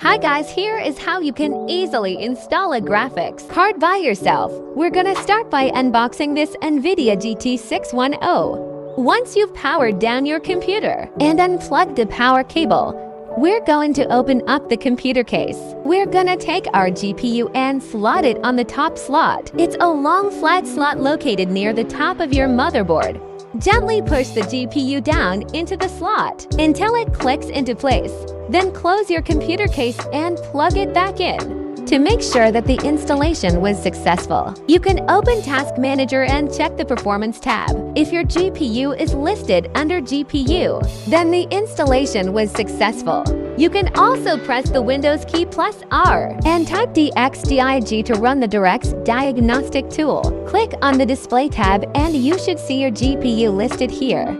Hi guys, here is how you can easily install a graphics card by yourself. We're gonna start by unboxing this NVIDIA GT 610. Once you've powered down your computer and unplugged the power cable, we're going to open up the computer case. We're gonna take our GPU and slot it on the top slot. It's a long flat slot located near the top of your motherboard. Gently push the GPU down into the slot until it clicks into place. Then close your computer case and plug it back in. To make sure that the installation was successful, you can open Task Manager and check the Performance tab. If your GPU is listed under GPU, then the installation was successful. You can also press the Windows key plus R and type DXDIG to run the Direct Diagnostic tool. Click on the Display tab and you should see your GPU listed here.